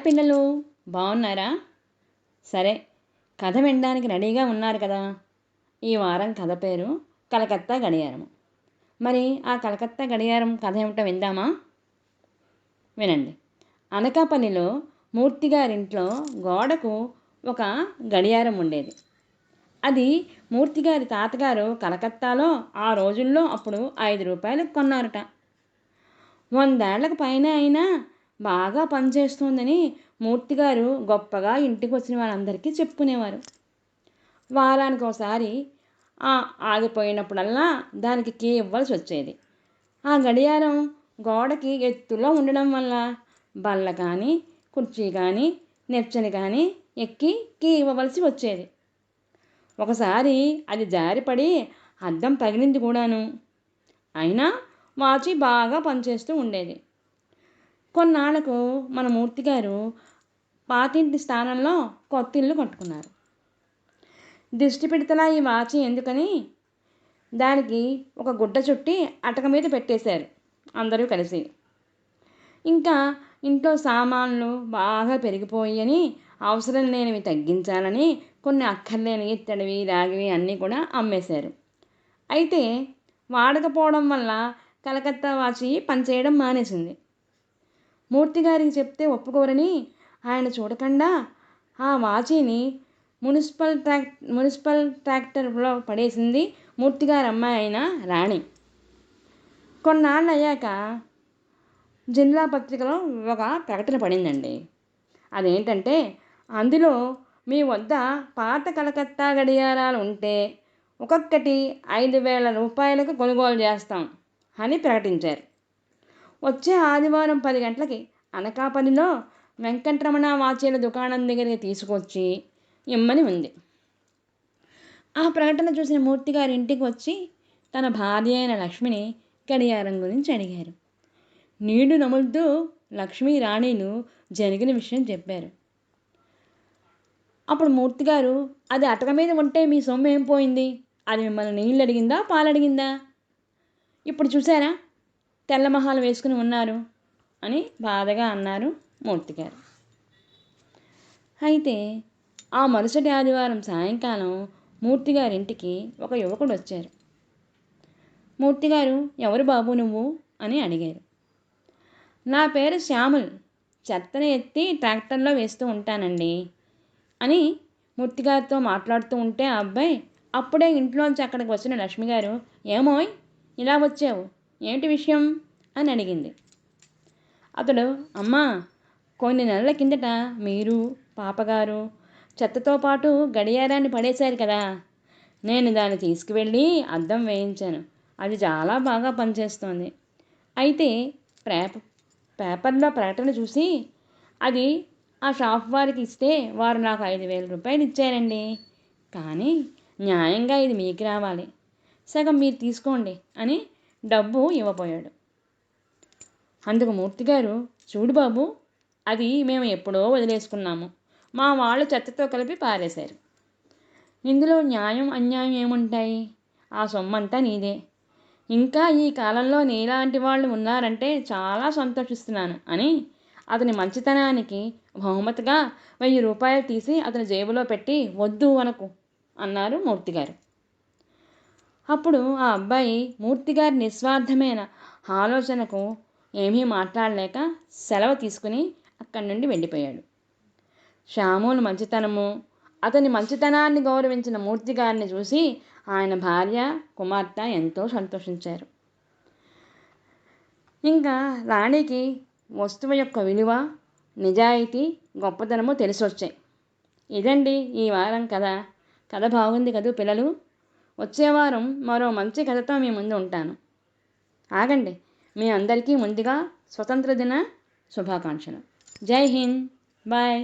Hi పిల్లలు, బాగున్నారా? సరే, కథ వినడానికి రెడీగా ఉన్నారు కదా? ఈ వారం కథ పేరు కలకత్తా గడియారం. మరి ఆ కలకత్తా గడియారం కథ ఏమిటో విందామా? వినండి. అనకాపల్లిలో మూర్తిగారింట్లో గోడకు ఒక గడియారం ఉండేది. అది మూర్తిగారి తాతగారు కలకత్తాలో ఆ రోజుల్లో అప్పుడు 5 రూపాయలకు కొన్నారట. 100 ఏళ్లకు పైన అయినా బాగా పనిచేస్తోందని మూర్తిగారు గొప్పగా ఇంటికి వచ్చిన వాళ్ళందరికీ చెప్పుకునేవారు. వారానికి ఒకసారి ఆగిపోయినప్పుడల్లా దానికి కీ ఇవ్వాల్సి వచ్చేది. ఆ గడియారం గోడకి ఎత్తులో ఉండడం వల్ల బల్ల కానీ కుర్చీ కానీ నిచ్చెన కానీ ఎక్కి కీ ఇవ్వవలసి వచ్చేది. ఒకసారి అది జారిపడి అద్దం పగిలింది కూడాను. అయినా వాచి బాగా పనిచేస్తూ ఉండేది. కొన్నాళ్లకు మన మూర్తిగారు పాతింటి స్థానంలో కొత్త ఇల్లు కట్టుకున్నారు. దిష్టి పెడితేలా ఈ వాచి ఎందుకని దానికి ఒక గుడ్డ చుట్టి అటక మీద పెట్టేశారు అందరూ కలిసి. ఇంకా ఇంట్లో సామాన్లు బాగా పెరిగిపోయాయని అవసరం లేనివి తగ్గించాలని కొన్ని అక్కర్లేనివి ఇత్తడివి రాగివి అన్నీ కూడా అమ్మేశారు. అయితే వాడకపోవడం వల్ల కలకత్తా వాచి పనిచేయడం మానేసింది. మూర్తిగారికి చెప్తే ఒప్పుకోరని ఆయన చూడకుండా ఆ వాచిని మున్సిపల్ ట్రాక్టర్లో పడేసింది మూర్తిగారి అమ్మాయి అయిన రాణి. కొన్నాళ్ళు అయ్యాక జిల్లా పత్రికలో ఒక ప్రకటన పడిందండి. అదేంటంటే, అందులో మీ వద్ద పాత కలకత్తా గడియారాలు ఉంటే ఒక్కొక్కటి 5,000 రూపాయలకు కొనుగోలు చేస్తాం అని ప్రకటించారు. వచ్చే ఆదివారం 10 గంటలకి అనకాపల్లిలో వెంకటరమణ వాచీల దుకాణం దగ్గరికి తీసుకొచ్చి ఇమ్మని ఉంది. ఆ ప్రకటన చూసిన మూర్తిగారి ఇంటికి వచ్చి తన భార్య అయిన లక్ష్మిని గడియారం గురించి అడిగారు. నీళ్లు నములుతూ లక్ష్మీ రాణిలు జరిగిన విషయం చెప్పారు. అప్పుడు మూర్తిగారు, అది అటక మీద ఉంటే మీ సొమ్ము ఏం పోయింది? అది మిమ్మల్ని నీళ్ళు అడిగిందా పాలు అడిగిందా? ఇప్పుడు చూసారా తెల్లమహాలు వేసుకుని ఉన్నారు అని బాధగా అన్నారు మూర్తిగారు. అయితే ఆ మరుసటి ఆదివారం సాయంకాలం మూర్తిగారింటికి ఒక యువకుడు వచ్చారు. మూర్తిగారు, ఎవరు బాబు నువ్వు అని అడిగారు. నా పేరు శ్యాముల్, చెత్తను ఎత్తి ట్రాక్టర్లో వేస్తూ ఉంటానండి అని మూర్తిగారితో మాట్లాడుతూ ఉంటే ఆ అబ్బాయి అప్పుడే ఇంట్లోంచి అక్కడికి వచ్చిన లక్ష్మి గారు, ఏమోయ్ ఇలా వచ్చావు, ఏంటి విషయం అని అడిగింది. అతడు, అమ్మా, కొన్ని నెలల కిందట మీరు పాపగారు చెత్తతో పాటు గడియారాన్ని పడేశారు కదా, నేను దాన్ని తీసుకువెళ్ళి అద్దం వేయించాను. అది చాలా బాగా పనిచేస్తోంది. అయితే పేపర్లో ప్రకటన చూసి అది ఆ షాప్ వారికి ఇస్తే వారు నాకు 5,000 రూపాయలు ఇచ్చారండి. కానీ న్యాయంగా ఇది మీకు రావాలి, సగం మీరు తీసుకోండి అని డబ్బు ఇవ్వబోయాడు. అందుకు మూర్తిగారు, చూడు బాబు, అది మేము ఎప్పుడో వదిలేసుకున్నాము. మా వాళ్ళు చెత్తతో కలిపి పారేశారు. ఇందులో న్యాయం అన్యాయం ఏముంటాయి? ఆ సొమ్మంతా నీదే. ఇంకా ఈ కాలంలో నీలాంటి వాళ్ళు ఉన్నారంటే చాలా సంతోషిస్తున్నాను అని అతని మంచితనానికి బహుమతిగా 1,000 రూపాయలు తీసి అతని జేబులో పెట్టి, వద్దు అనకు అన్నారు మూర్తిగారు. అప్పుడు ఆ అబ్బాయి మూర్తిగారి నిస్వార్థమైన ఆలోచనకు ఏమీ మాట్లాడలేక సెలవు తీసుకుని అక్కడి నుండి వెళ్ళిపోయాడు. శ్యాములు మంచితనము, అతని మంచితనాన్ని గౌరవించిన మూర్తిగారిని చూసి ఆయన భార్య కుమార్తె ఎంతో సంతోషించారు. ఇంకా రాణికి వస్తువు యొక్క విలువ, నిజాయితీ, గొప్పతనము తెలిసొచ్చాయి. ఇదండి ఈ వారం కథ. కథ బాగుంది కదూ పిల్లలు? వచ్చే వారం మరో మంచి కథతో మీ ముందు ఉంటాను. ఆగండి, మీ అందరికీ ముందుగా స్వతంత్ర దిన శుభాకాంక్షలు. జై హింద్. బాయ్.